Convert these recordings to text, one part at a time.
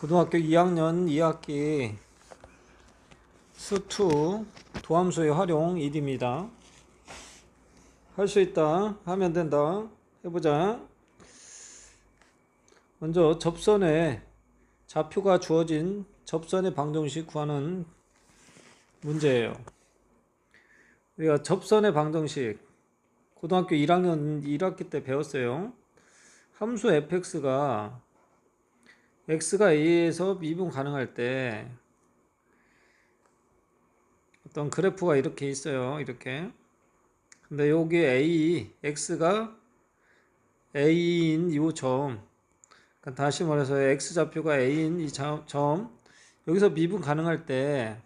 고등학교 2학년 2학기 수2 도함수의 활용 1입니다. 할 수 있다, 하면 된다, 해보자. 먼저 접선에 좌표가 주어진 접선의 방정식 구하는 문제예요. 우리가 접선의 방정식 고등학교 1학년 1학기 때 배웠어요. 함수 fx가 x가 a에서 미분 가능할 때 어떤 그래프가 이렇게 있어요. 이렇게. 근데 여기 x가 a인 이 점, 그러니까 다시 말해서 x좌표가 a인 이 점, 여기서 미분 가능할 때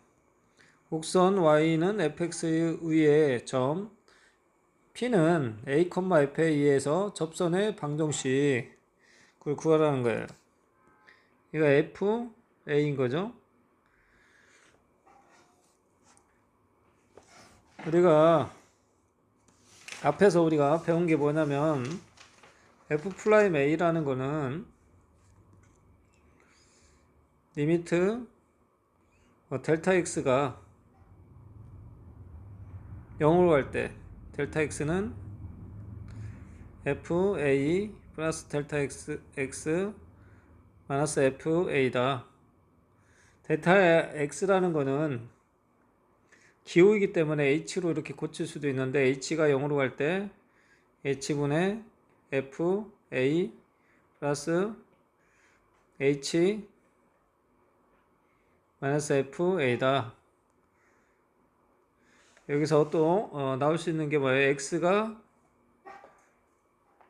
곡선 y는 fx의 의의 점, p는 a, f에 의해서 접선의 방정식 그걸 구하라는 거예요. 이거 f, a인 거죠. 앞에서 우리가 배운 게 뭐냐면 f'a라는 거는 리미트 델타 x가 0으로 갈 때 델타 x는 fa 플러스 델타 x 마이너스 fa다. 델타 x라는 거는 기호이기 때문에 h로 이렇게 고칠 수도 있는데 h가 0으로 갈 때 h분의 fa 플러스 h 마이너스 fa다. 여기서 또 나올 수 있는 게 뭐예요? x가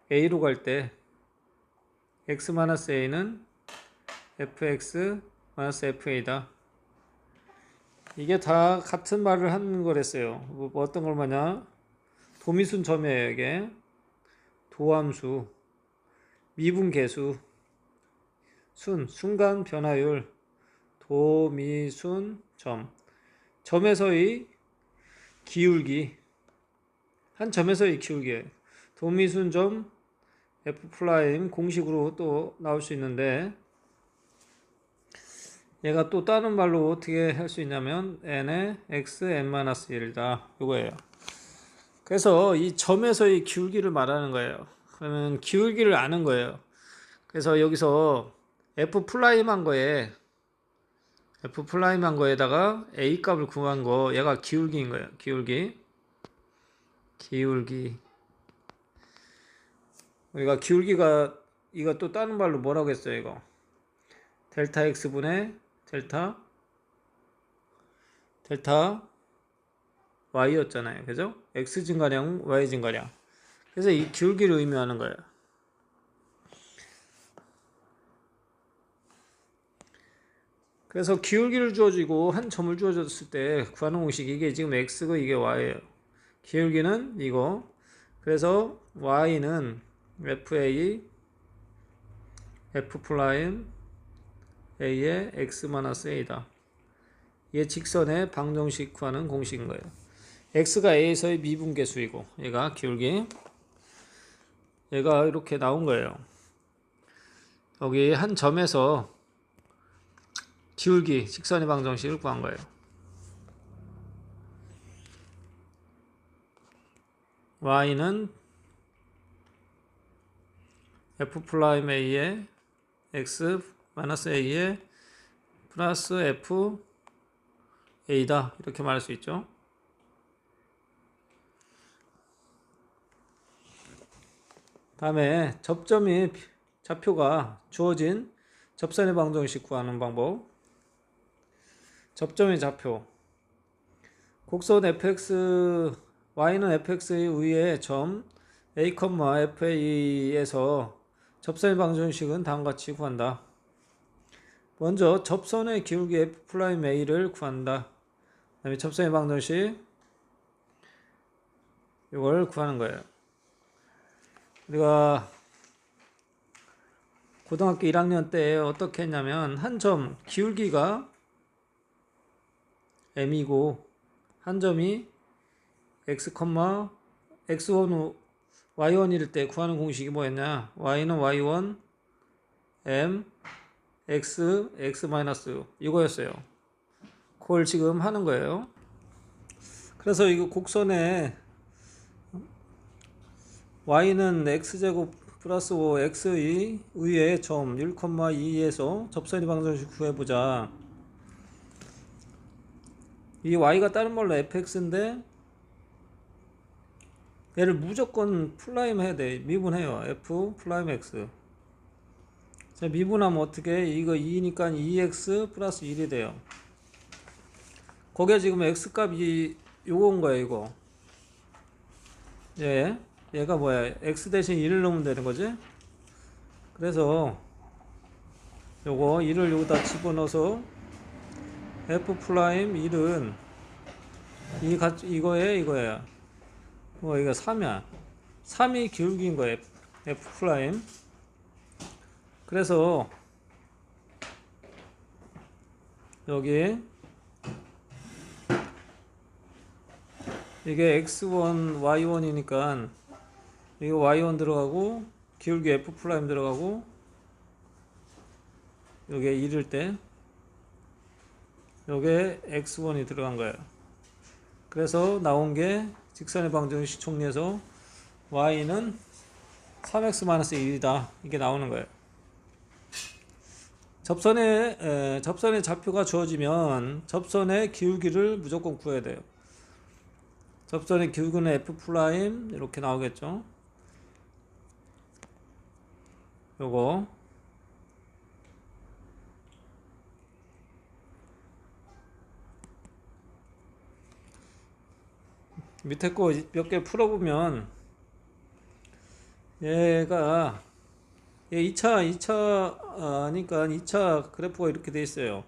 a로 갈 때 x 마이너스 a는 fx 마이너스 fa다. 이게 다 같은 말을 하는 거랬어요. 뭐 어떤 걸 말냐? 도미순 점이에요. 이게 도함수, 미분계수, 순간 변화율, 도미순 점, 점에서의 기울기, 한 점에서의 기울기예요. 도미순 점 f' 공식으로 또 나올 수 있는데, 얘가 또 다른 말로 어떻게 할 수 있냐면 n의 x n-1이다 이거예요. 그래서 이 점에서의 기울기를 말하는 거예요. 그러면 기울기를 아는 거예요. 그래서 여기서 f'한 거에다가 a 값을 구한 거, 얘가 기울기인 거예요. 기울기. 우리가 기울기가 이거 또 다른 말로 뭐라고 했어요? 이거 델타 x분의 델타 y였잖아요. 그죠? x 증가량, y 증가량. 그래서 이 기울기를 의미하는 거예요. 그래서 기울기를 주어지고 한 점을 주어졌을 때 구하는 공식, 이게 지금 x고 이게 y예요. 기울기는 이거. 그래서 y는 fa f'a의 x-a다. 이게 직선의 방정식 구하는 공식인 거예요. x가 a에서의 미분계수이고 얘가 기울기. 얘가 이렇게 나온 거예요. 여기 한 점에서 기울기, 직선의 방정식을 구한 거예요. y는 f'a의 x-a의 플러스 fa다. 이렇게 말할 수 있죠. 다음에 접점이 좌표가 주어진 접선의 방정식 구하는 방법. 접점의 좌표. 곡선 fx, y는 fx의 위에 점 a, fa에서 접선의 방정식은 다음과 같이 구한다. 먼저 접선의 기울기 f'a를 구한다. 그 다음에 접선의 방정식 이걸 구하는 거예요. 우리가 고등학교 1학년 때 어떻게 했냐면 한 점 기울기가 m이고 한 점이 x, x1, y1일 때 구하는 공식이 뭐였냐? y는 y1 m x 마이너스 이거였어요. 그걸 지금 하는 거예요. 그래서 이거 곡선에 y는 x제곱 플러스 5 x의 의의 점 1,2에서 접선의 방정식 구해보자. 이 y가 다른 말로 fx인데 얘를 무조건 플라임 해야 돼. 미분해요. f 플라임 x. 자, 미분하면 어떻게? 이거 2니까 2x 플러스 1이 돼요. 거기에 지금 x 값이 요건 거예요, 이거. 얘가 뭐야? x 대신 1을 넣으면 되는 거지? 그래서 요거 1을 여기다 집어넣어서 f 프라임 1은 이거에 이거야. 이거 3이야. 3이 기울기인 거예요. f 프라임. 그래서 여기 이게 x1 y1이니까 이거 y1 들어가고 기울기 f 프라임 들어가고 요게 1일 때 요게 x1이 들어간 거예요. 그래서 나온 게 직선의 방정식 정리해서 y는 3x-1이다 이게 나오는 거예요. 접선의 좌표가 주어지면 접선의 기울기를 무조건 구해야 돼요. 접선의 기울기는 f 프라임 이렇게 나오겠죠. 요거 밑에 거 몇 개 풀어보면 얘가 2차니까 2차 그래프가 이렇게 돼 있어요.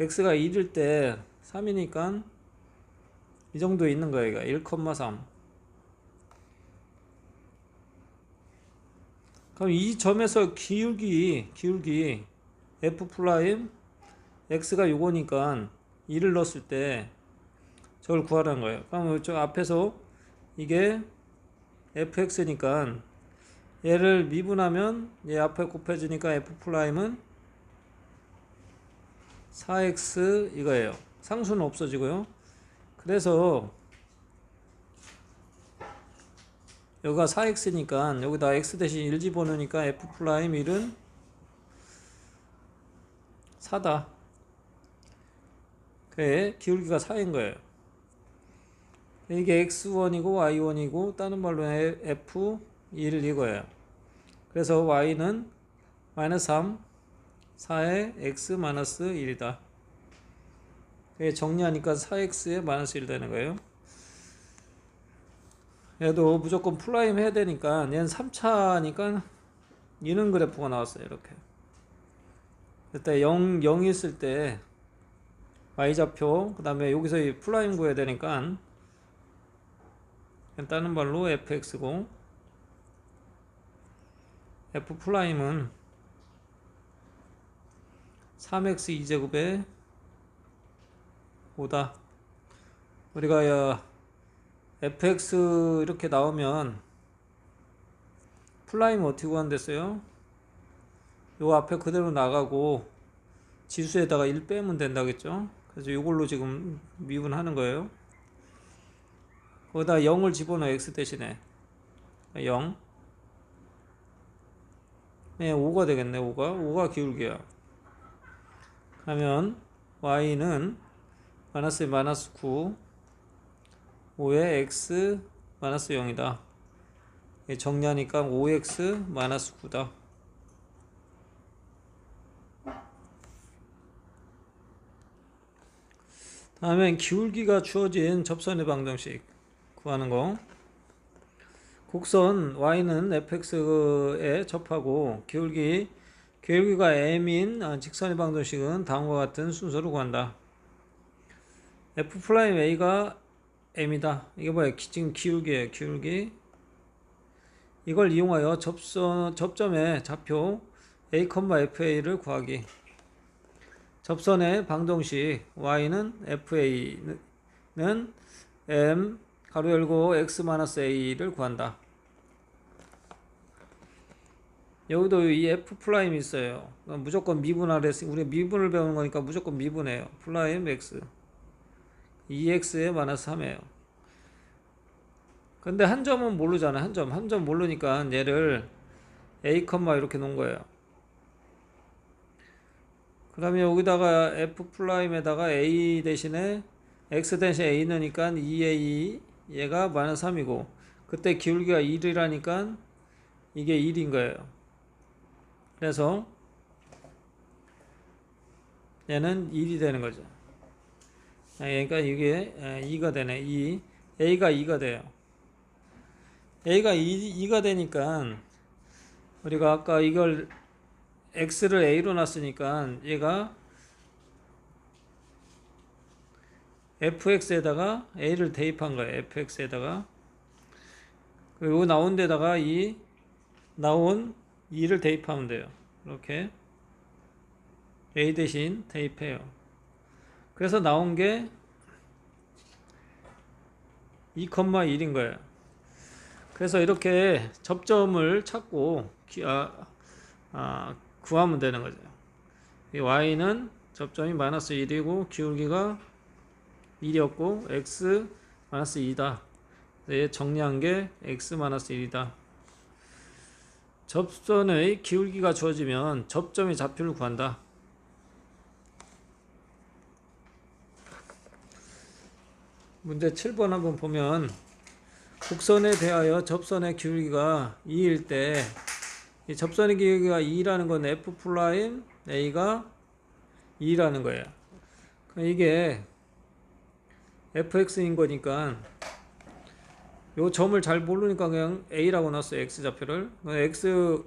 x가 1일 때 3이니까 이 정도 있는 거예요. 1,3. 그럼 이 점에서 기울기 f 프라임 x가 요거니까 1을 넣었을 때 저걸 구하라는 거예요. 그럼 저 앞에서 이게 fx니까 얘를 미분하면 얘 앞에 곱해지니까 f 프라임은 4x 이거예요. 상수는 없어지고요. 그래서 여기가 4x니까 여기다 x 대신 1 집어넣으니까 f 프라임 1은 4다. 그래 기울기가 4인 거예요. 이게 x1이고 y1이고 다른 말로 f1 이거예요. 그래서 y는 마이너스 3 4에 x 마이너스 1이다. 정리하니까 4x에 마이너스 1 되는 거예요. 얘도 무조건 플라임 해야 되니까 얘는 3차니까 이는 그래프가 나왔어요. 이렇게 그때 0 있을 때 y좌표 그 다음에 여기서 이 플라임 구해야 되니까 다른 말로 fx고 f 플라임은 3x 2제곱에 5다. 우리가 fx 이렇게 나오면 플라임 어떻게 구한댔어요? 요 앞에 그대로 나가고 지수에다가 1 빼면 된다겠죠? 그래서 이걸로 지금 미분하는 거예요. 거기다 0을 집어넣어 x 대신에 0 네, 5가 되겠네. 5가 기울기야. 그러면 y는 마이너스 9 5에 x 마이너스 0이다. 정리하니까 5x 마이너스 9다. 다음엔 기울기가 주어진 접선의 방정식 구하는 거. 곡선 y는 fx에 접하고 기울기가 m인 직선의 방정식은 다음과 같은 순서로 구한다. f 프라임 a가 m이다. 이게 뭐야? 지금 기울기예요. 기울기. 이걸 이용하여 접점의 좌표 a, fa를 구하기. 접선의 방정식 y는 fa는 m 가로 열고 x-a를 구한다. 여기도 이 f 프라임 있어요. 무조건 미분하래. 우리가 미분을 배우는 거니까 무조건 미분해요. 프라임 x 2x에 마이너스 3이에요. 근데 한 점은 모르잖아. 한 점 모르니까 얘를 a, 이렇게 놓은 거예요. 그 다음에 여기다가 f 프라임에다가 a 대신에 x 대신에 a 넣으니까 2a, 얘가 마이너스 3이고, 그때 기울기가 1이라니까 이게 1인 거예요. 그래서 얘는 1이 되는 거죠. 그러니까 이게 2가 되네. 2. a가 2가 돼요. a가 2가 되니까 우리가 아까 이걸 x를 a로 놨으니까 얘가 fx에다가 a를 대입한 거예요. fx에다가. 그리고 나온 데다가 나온 2를 대입하면 돼요. 이렇게 a 대신 대입해요. 그래서 나온 게 2,1인 거예요. 그래서 이렇게 접점을 찾고 구하면 되는 거죠. 이 y는 접점이 마이너스 1이고 기울기가 1이었고 x 마이너스 2다. 정리한 게 x 마이너스 1이다. 접선의 기울기가 주어지면 접점의 좌표를 구한다. 문제 7번 한번 보면 곡선에 대하여 접선의 기울기가 2일 때 이 접선의 기울기가 2라는 건 f 프라임 a가 2라는 거예요. 이게 fx인 거니까 요 점을 잘 모르니까 그냥 a라고 놨어요. x좌표를. x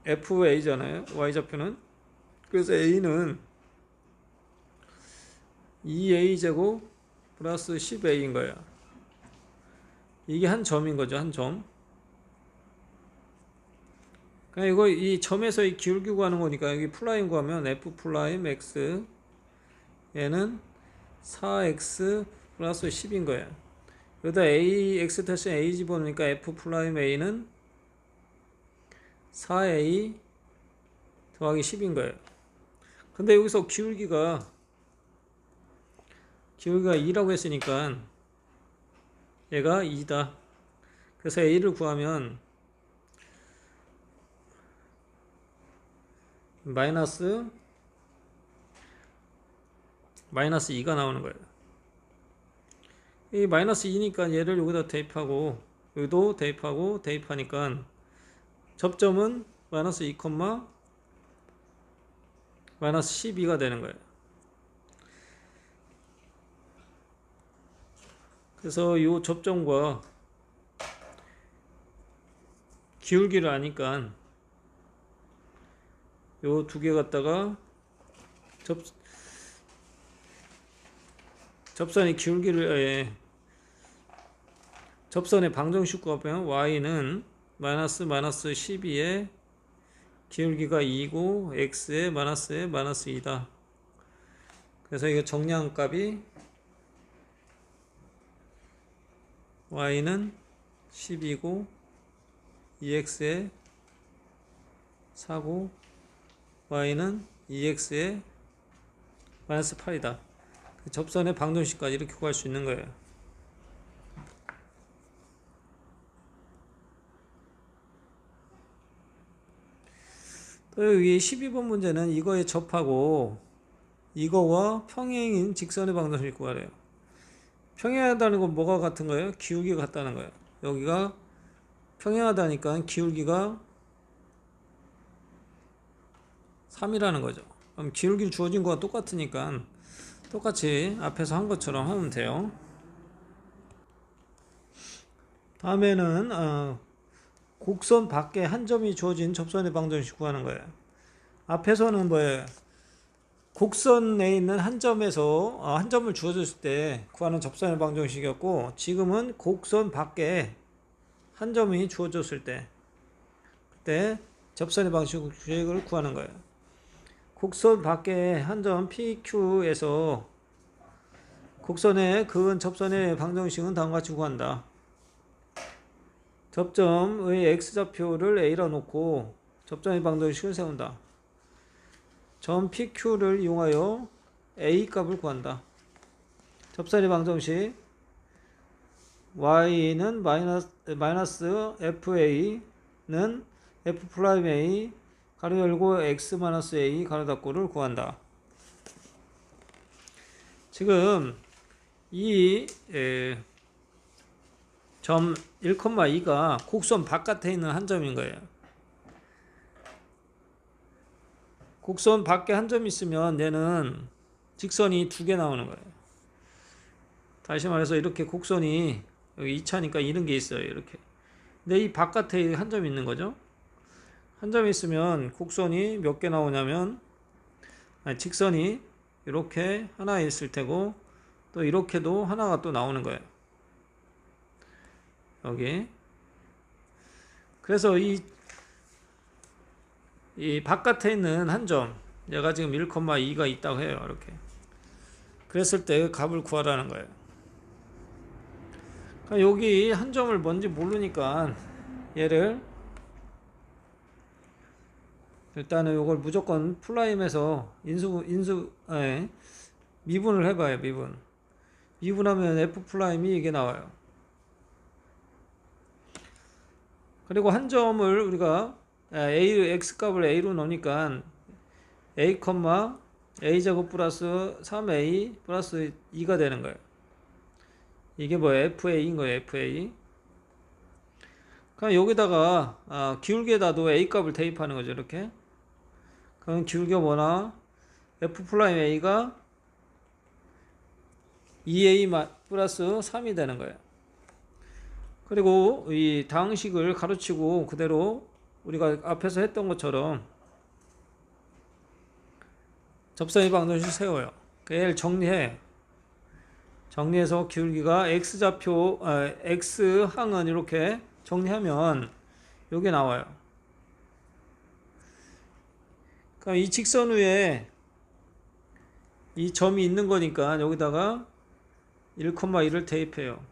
fa잖아요. y좌표는. 그래서 a는 2a제곱 플러스 10a인 거예요. 이게 한 점인 거죠. 한 점. 그냥 이거 이 점에서 이 기울기 구하는 거니까 여기 프라임 구하면 f 프라임 x 얘는 4x 플러스 10인 거예요. 여기다 a x 대신 a 집어넣으니까 f 프라임 a는 4a 더하기 10인 거예요. 근데 여기서 기울기가 2라고 했으니까 얘가 2다. 그래서 a를 구하면 마이너스 2가 나오는 거예요. 이 마이너스 2니까 얘를 여기다 대입하고 여기도 대입하고 대입하니까 접점은 마이너스 2, 마이너스 12가 되는 거예요. 그래서 이 접점과 기울기를 아니까 요 두 개 갖다가 접선의 기울기를 접선의 방정식 구하면 y는 마이너스 12에 기울기가 2고 x에 마이너스에 마이너스 2다. 그래서 이거 정리한 값이 y는 12고 2x에 4고 y는 2x에 마이너스 8이다. 접선의 방정식까지 이렇게 구할 수 있는 거예요. 또 여기 12번 문제는 이거에 접하고 이거와 평행인 직선의 방정식을 구하래요. 평행하다는 건 뭐가 같은 거예요? 기울기가 같다는 거예요. 여기가 평행하다니까 기울기가 3이라는 거죠. 그럼 기울기 주어진 거와 똑같으니까 똑같이 앞에서 한 것처럼 하면 돼요. 다음에는 곡선 밖에 한 점이 주어진 접선의 방정식 구하는 거예요. 앞에서는 뭐예요? 곡선 내에 있는 한 점에서 한 점을 주어졌을 때 구하는 접선의 방정식이었고, 지금은 곡선 밖에 한 점이 주어졌을 때 그때 접선의 방정식을 구하는 거예요. 곡선 밖에 한 점 PQ에서 곡선에 그은 접선의 방정식은 다음과 같이 구한다. 접점의 x좌표를 a라 놓고 접점의 방정식을 세운다. 점 PQ를 이용하여 a 값을 구한다. 접선의 방정식 y는 마이너스 fa는 f 프라임 a 가로 열고 x 마이너스 a 가로 닫고를 구한다. 지금 이 점 1,2가 곡선 바깥에 있는 한 점인 거예요. 곡선 밖에 한 점 있으면 얘는 직선이 두 개 나오는 거예요. 다시 말해서 이렇게 곡선이 여기 2차니까 이런 게 있어요. 이렇게. 근데 이 바깥에 한 점 있는 거죠. 한 점 있으면 곡선이 몇 개 나오냐면 직선이 이렇게 하나 있을 테고 또 이렇게도 하나가 또 나오는 거예요. 여기. 그래서 이 바깥에 있는 한 점, 얘가 지금 1,2가 있다고 해요. 이렇게. 그랬을 때 값을 구하라는 거예요. 그러니까 여기 한 점을 뭔지 모르니까 얘를 일단은 이걸 무조건 플라임에서 미분을 해봐요. 미분하면 f 플라임이 이게 나와요. 그리고 한 점을 우리가 x 값을 a로 넣으니까 a, a 제곱 플러스 3a 플러스 2가 되는 거예요. 이게 뭐예요? fa인 거예요. fa. 그럼 여기다가 기울기에다도 a 값을 대입하는 거죠. 이렇게. 그럼 기울기가 뭐나 f 플라임 a가 2a 플러스 3이 되는 거예요. 그리고 이 다항식을 가로치고 그대로 우리가 앞에서 했던 것처럼 접선의 방정식 세워요. 얘를 정리해서 기울기가 x좌표, x항은 이렇게 정리하면 요게 나와요. 그럼 이 직선 위에 이 점이 있는 거니까 여기다가 1,1을 대입해요.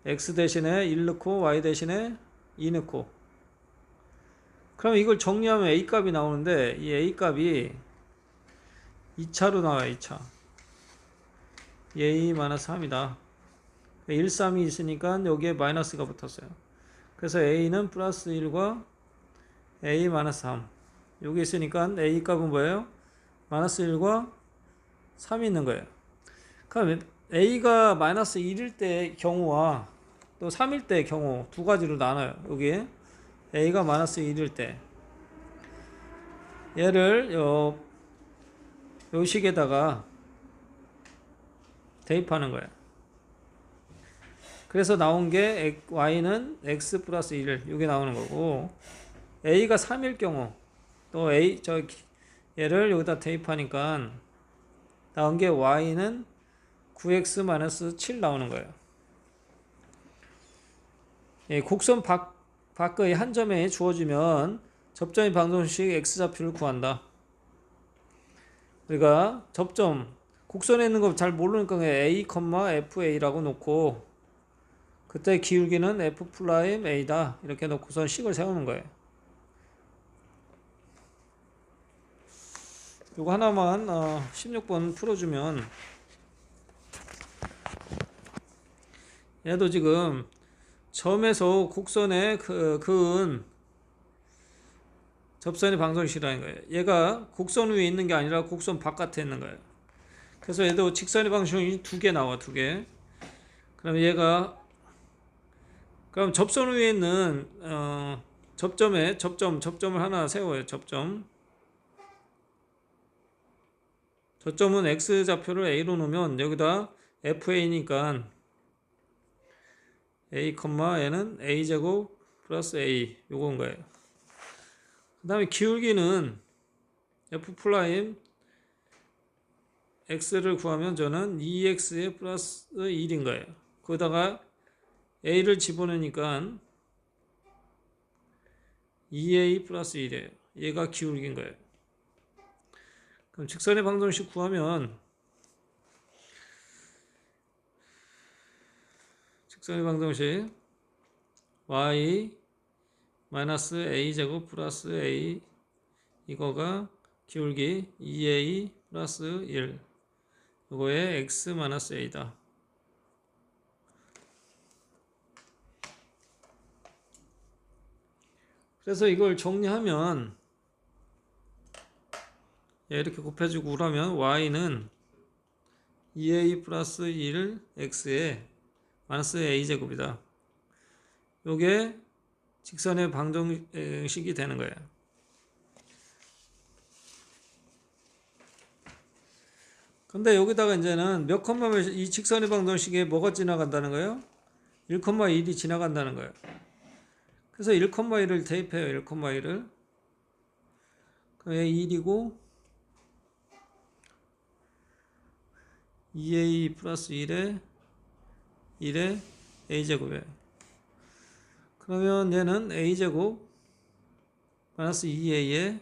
x 대신에 1 넣고 y 대신에 2 넣고. 그럼 이걸 정리하면 a 값이 나오는데 이 a 값이 2차로 나와요. 2차. a-3이다. 1, 3이 있으니까 여기에 마이너스가 붙었어요. 그래서 a는 플러스 1과 a-3. 여기 있으니까 a 값은 뭐예요? 마이너스 1과 3이 있는 거예요. 그럼 a가 마이너스 1일 때 경우와 또 3일 때 경우 두 가지로 나눠요. 여기에 a가 마이너스 1일 때 얘를 요 식에다가 대입하는 거예요. 그래서 나온 게 y는 x 플러스 1 이게 나오는 거고 a가 3일 경우 또 얘를 여기다 대입하니까 나온 게 y는 9x 7 나오는 거예요. 곡선 밖의 한 점에 주어지면 접점의 방정식 x좌표를 구한다. 우리가 곡선에 있는 거 잘 모르니까 a, fa라고 놓고 그때 기울기는 f 플라임 a다 이렇게 놓고선 식을 세우는 거예요. 요거 하나만 16번 풀어주면 얘도 지금 점에서 곡선에 그은 접선의 방정식이라는 거예요. 얘가 곡선 위에 있는 게 아니라 곡선 바깥에 있는 거예요. 그래서 얘도 직선의 방정식이 두 개 나와, 두 개. 그럼 접선 위에 있는 접점을 하나 세워요. 저점은 x좌표를 a로 놓으면 여기다 fa니까 a, 얘는 a제곱 플러스 a 요건 거예요. 그 다음에 기울기는 f 플라임 x를 구하면 저는 2x에 플러스 1인 거예요. 거기다가 a를 집어넣으니까 2a 플러스 1이에요. 얘가 기울기인 거예요. 그럼 직선의 방정식 구하면 직선의 방정식 y 마이너스 a제곱 플러스 a 이거가 기울기 2a 플러스 1 이거에 x 마이너스 a다. 그래서 이걸 정리하면 이렇게 곱해주고 그러면 y는 2a 플러스 1 x에 마이너스 a제곱이다. 요게 직선의 방정식이 되는 거예요. 근데 여기다가 이제는 몇 컴마면 이 직선의 방정식에 뭐가 지나간다는 거예요? 1,1이 지나간다는 거예요. 그래서 1,1을 대입해요. 1,1을. 그게 1이고 2a 플러스 1에 a제곱이에요. 그러면 얘는 a제곱 마이너스 2a에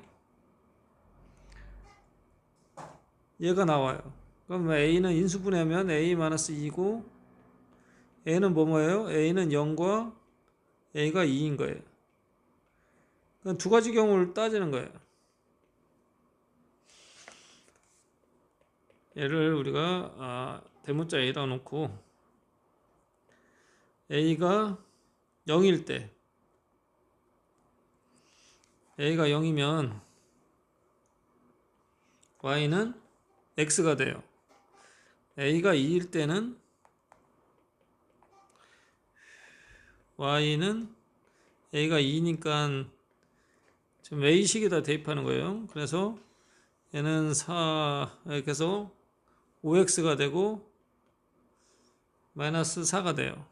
얘가 나와요. 그럼 a는 인수분해하면 a 마이너스 2고 a는 뭐예요? a는 0과 a가 2인 거예요. 그럼 두 가지 경우를 따지는 거예요. 얘를 우리가 대문자 a라 놓고 a가 0일 때 a가 0이면 y는 x가 돼요. a가 2일 때는 y는 a가 2니까 지금 a식에다 대입하는 거예요. 그래서 얘는 4 이렇게 해서 5x가 되고 마이너스 4가 돼요.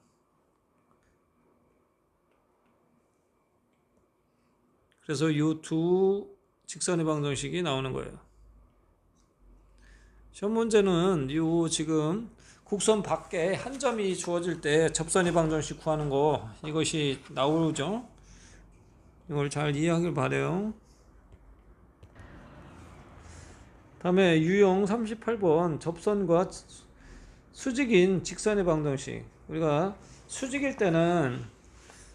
그래서 이 두 직선의 방정식이 나오는 거예요. 시험 문제는 이 지금 곡선 밖에 한 점이 주어질 때 접선의 방정식 구하는 거 이것이 나오죠. 이걸 잘 이해하길 바래요. 다음에 유형 38번 접선과 수직인 직선의 방정식. 우리가 수직일 때는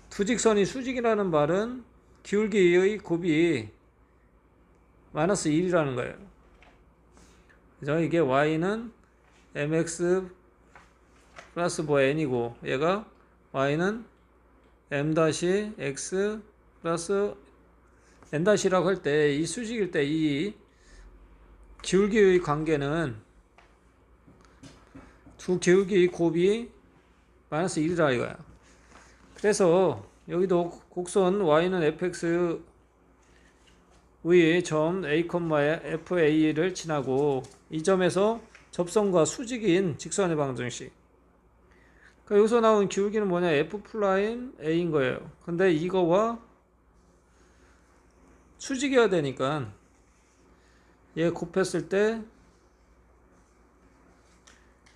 두 직선이 수직이라는 말은 기울기의 곱이 마이너스 1이라는 거예요. 그죠? 이게 y는 mx 플러스 뭐 n이고 얘가 y는 m-x 플러스 n-라고 할 때 이 수직일 때 이 기울기의 관계는 두 기울기의 곱이 마이너스 1이라 이거야. 그래서 여기도 곡선 y는 fx 의 점 a, fa를 지나고 이 점에서 접선과 수직인 직선의 방정식. 그러니까 여기서 나온 기울기는 뭐냐? f'a인 거예요. 근데 이거와 수직이어야 되니까 얘 곱했을 때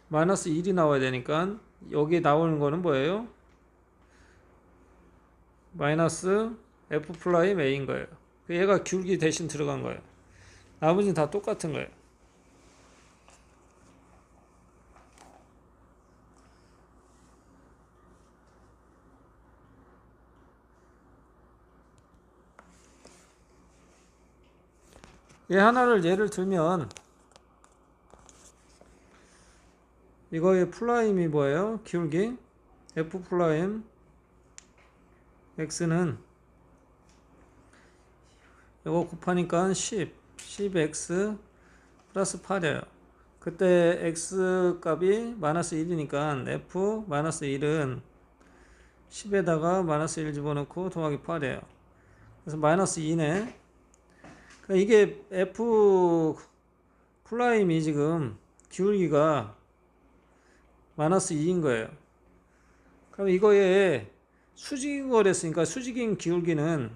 마이너스 1이 나와야 되니까 여기 나오는 거는 뭐예요? 마이너스 f'a인 거예요. 얘가 기울기 대신 들어간 거예요. 나머지는 다 똑같은 거예요. 얘 하나를 예를 들면 이거의 플라임이 뭐예요? 기울기 f 플라임 x는 이거 곱하니까 10x 플러스 8이에요. 그때 x 값이 마이너스 1이니까 f 마이너스 1은 10에다가 마이너스 1 집어넣고 더하기 8이에요. 그래서 마이너스 2네. 그러니까 이게 f 플라임이 지금 기울기가 마이너스 2인 거예요. 그럼 이거에 수직인 거랬으니까 수직인 기울기는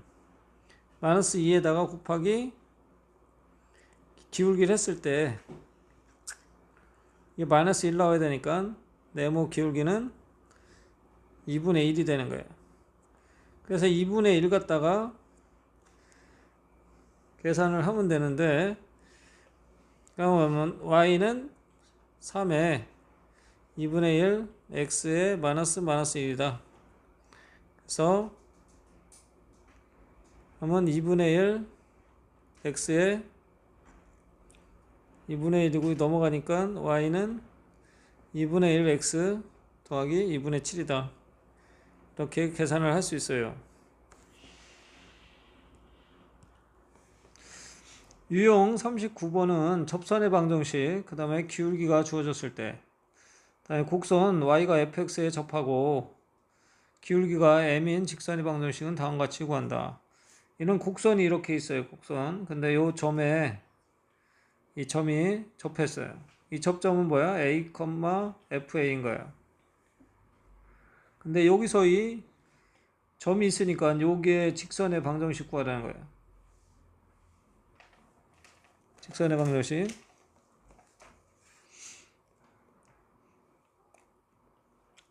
마이너스 2에다가 곱하기 기울기를 했을 때 이게 마이너스 1 나와야 되니까 네모 기울기는 2분의 1이 되는 거예요. 그래서 2분의 1 갖다가 계산을 하면 되는데 그러면 y는 3에 2분의 1 x에 마이너스 1이다. 그래서 하면 2분의 1 x에 2분의 1이고 넘어가니까 y는 2분의 1 x 더하기 2분의 7이다. 이렇게 계산을 할 수 있어요. 유형 39번은 접선의 방정식, 그 다음에 기울기가 주어졌을 때, 다음에 곡선 y가 fx에 접하고 기울기가 m인 직선의 방정식은 다음과 같이 구한다. 이런 곡선이 이렇게 있어요. 곡선. 근데 요 점에 이 점이 접했어요. 이 접점은 뭐야? a, fa인 거야. 근데 여기서 이 점이 있으니까 요게 직선의 방정식 구하라는 거야. 직선의 방정식.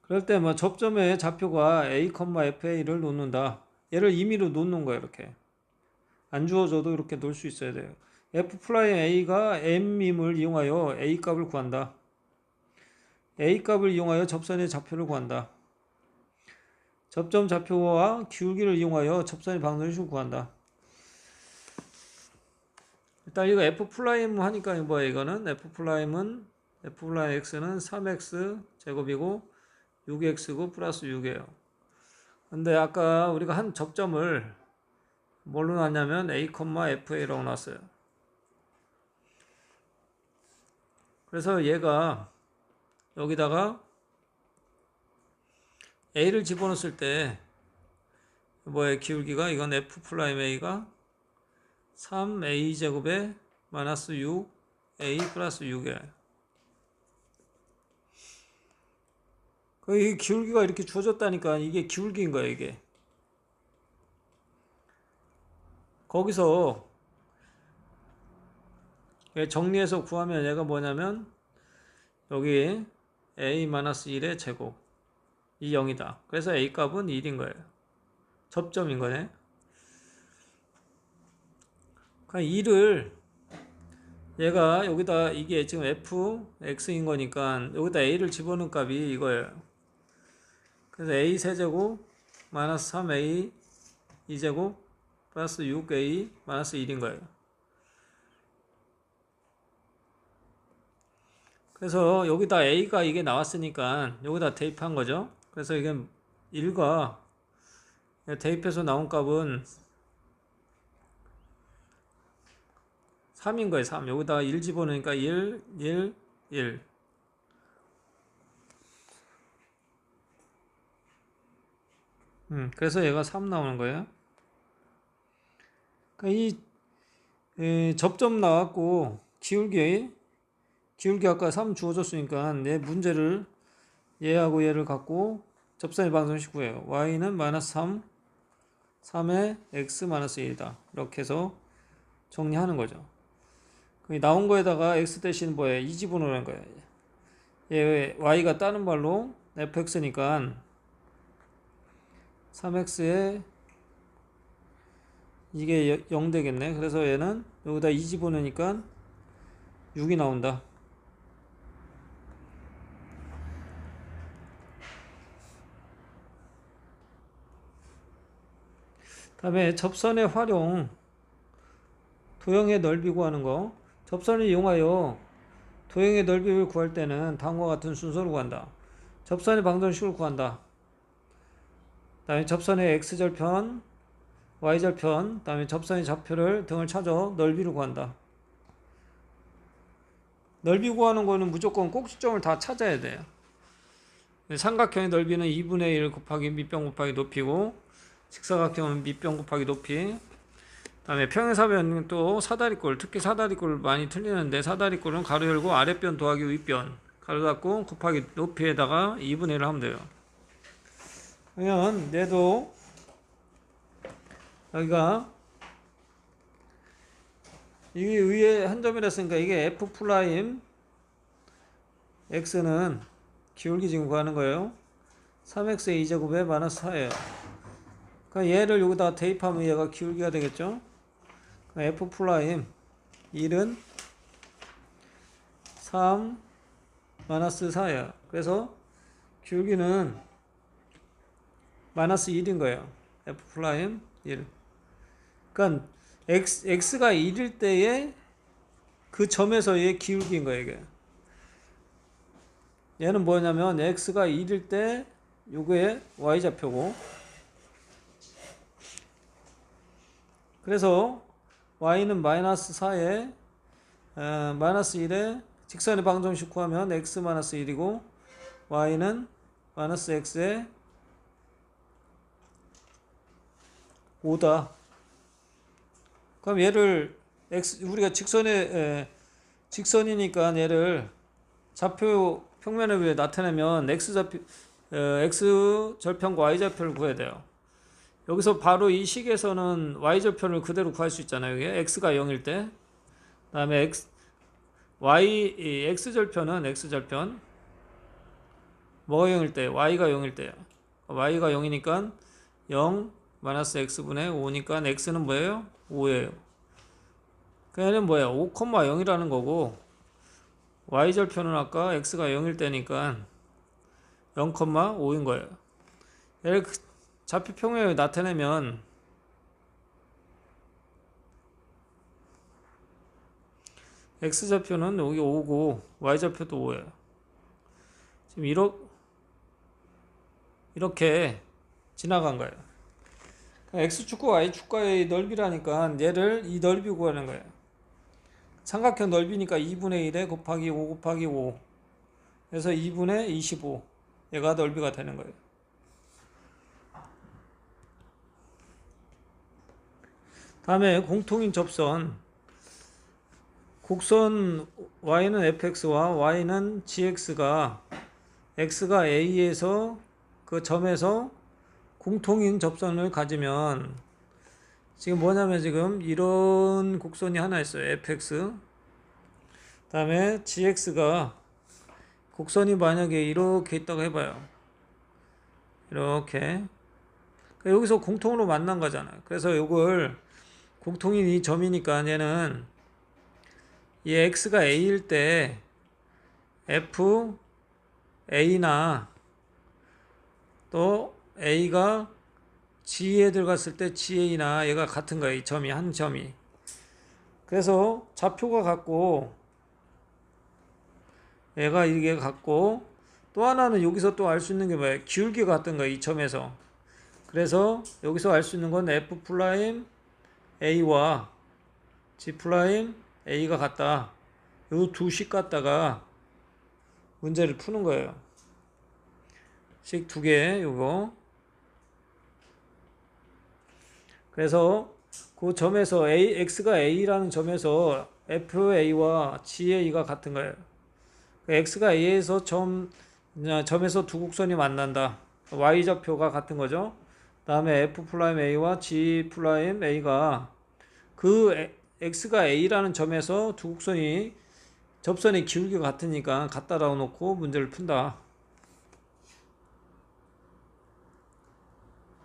그럴 때 뭐 접점의 좌표가 a, fa를 놓는다. 얘를 임의로 놓는 거야. 이렇게 안 주어져도 이렇게 놓을 수 있어야 돼요. f'a가 m임을 이용하여 a 값을 구한다. a 값을 이용하여 접선의 좌표를 구한다. 접점 좌표와 기울기를 이용하여 접선의 방정식을 구한다. 일단 이거 f' 하니까 뭐야? 이거는 f'x는 3x 제곱이고 6x고 플러스 6이에요. 근데 아까 우리가 한 접점을 뭘로 놨냐면 a, fa라고 놨어요. 그래서 얘가 여기다가 a를 집어넣었을 때 뭐의 기울기가 이건 f'a가 3a 제곱에 마이너스 6a 플러스 6이에요. 이 기울기가 이렇게 주어졌다니까 이게 기울기인 거야. 이게 거기서 정리해서 구하면 얘가 뭐냐면 여기 a-1의 제곱 이 0이다. 그래서 a 값은 1인 거예요. 접점인 거네. 그러니까 2를 얘가 여기다 이게 지금 fx인 거니까 여기다 a를 집어넣은 값이 이거예요. 그래서 a 세제곱 마이너스 3a 2제곱 플러스 6a 마이너스 1인 거예요. 그래서 여기다 a가 이게 나왔으니까 여기다 대입한 거죠. 그래서 이게 1과 대입해서 나온 값은 3인 거예요. 3. 여기다가 1 집어넣으니까 1, 1, 1. 그래서 얘가 3 나오는 거예요. 그러니까 이 접점 나왔고 기울기 아까 3 주어졌으니까 내 문제를 얘하고 얘를 갖고 접선의 방정식 구해요. y는 마이너스 3, 3의 x 마이너스 1이다. 이렇게 해서 정리하는 거죠. 나온 거에다가 x 대신 뭐예요? 2 집어넣는 거예요. 얘 y가 다른 말로 fx니까 3x에 이게 0 되겠네. 그래서 얘는 여기다 2 집어넣으니까 6이 나온다. 다음에 접선의 활용, 도형의 넓이 구하는 거. 접선을 이용하여 도형의 넓이를 구할 때는 다음과 같은 순서로 구한다. 접선의 방정식을 구한다. 다음에 접선의 x절편, y절편, 다음에 접선의 좌표를 등을 찾아 넓이를 구한다. 넓이 구하는 거는 무조건 꼭지점을 다 찾아야 돼요. 삼각형의 넓이는 2분의 1 곱하기 밑변 곱하기 높이고, 직사각형은 밑변 곱하기 높이. 다음에 평행사변은 또 사다리꼴, 특히 사다리꼴 많이 틀리는데 사다리꼴은 가로 열고 아랫변 더하기 윗변, 가로 닫고 곱하기 높이에다가 2분의 1을 하면 돼요. 그러면 얘도 여기가 이게 위에 한 점이랬으니까 이게 f 프라임 x는 기울기 지금 구하는 거예요. 3x의 2제곱에 마이너스 4예요. 그러니까 얘를 여기다 대입하면 얘가 기울기가 되겠죠. 그러니까 f 프라임 1은 3 마이너스 4예요. 그래서 기울기는 마이너스 1인 거예요. f 프라임 1. 그러니까 x가 1일 때의 그 점에서의 기울기인 거예요, 이게. 얘는 뭐냐면 x가 1일 때 요게 y좌표고, 그래서 y는 마이너스 4에 마이너스 1에 직선의 방정식 구하면 x 마이너스 1이고 y는 마이너스 x에 5다. 그럼 얘를 우리가 직선이니까 얘를 좌표 평면에 위해 나타내면 x 절편과 y 좌표를 구해야 돼요. 여기서 바로 이 식에서는 y 절편을 그대로 구할 수 있잖아요. 이게 x가 0일 때. 그다음에 x 절편 뭐가 0일 때? y가 0일 때요. y가 0이니까 0 마이너스 x분의 5니까 x는 뭐예요? 5예요. 그 얘는 뭐야? 5,0이라는 거고, y절편은 아까 x가 0일 때니까 0,5인 거예요. 얘를 좌표 평면에 나타내면 x좌표는 여기 5고 y좌표도 5예요. 지금 이렇게 지나간 거예요. x축과 y축과의 넓이라니까 얘를 이 넓이 구하는 거예요. 삼각형 넓이니까 2분의 1에 곱하기 5 곱하기 5 그래서 2분의 25 얘가 넓이가 되는 거예요. 다음에 공통인 접선, 곡선 y는 fx와 y는 gx가 x가 a에서 그 점에서 공통인 접선을 가지면, 지금 뭐냐면 지금 이런 곡선이 하나 있어요. fx. 다음에 gx가 곡선이 만약에 이렇게 있다고 해봐요. 이렇게. 여기서 공통으로 만난 거잖아요. 그래서 이걸 공통인 이 점이니까 얘는 이 x가 a일 때 f a나 또 a가 g에 들어갔을 때 ga나 얘가 같은 거예요. 이 점이 한 점이. 그래서 좌표가 같고 얘가 이게 같고, 또 하나는 여기서 또 알 수 있는 게 뭐예요? 기울기가 같은 거예요. 이 점에서. 그래서 여기서 알 수 있는 건 f 프라임 a와 g 프라임 a가 같다. 요 두 식 갖다가 문제를 푸는 거예요. 식 두 개, 요거. 그래서 그 점에서 x가 a라는 점에서 fa와 ga가 같은 거예요. x가 a에서 점에서 두 곡선이 만난다. y좌표가 같은 거죠. 다음에 f'a와 g'a가 그 x가 a라는 점에서 두 곡선이 접선의 기울기가 같으니까 같다라고 놓고 문제를 푼다.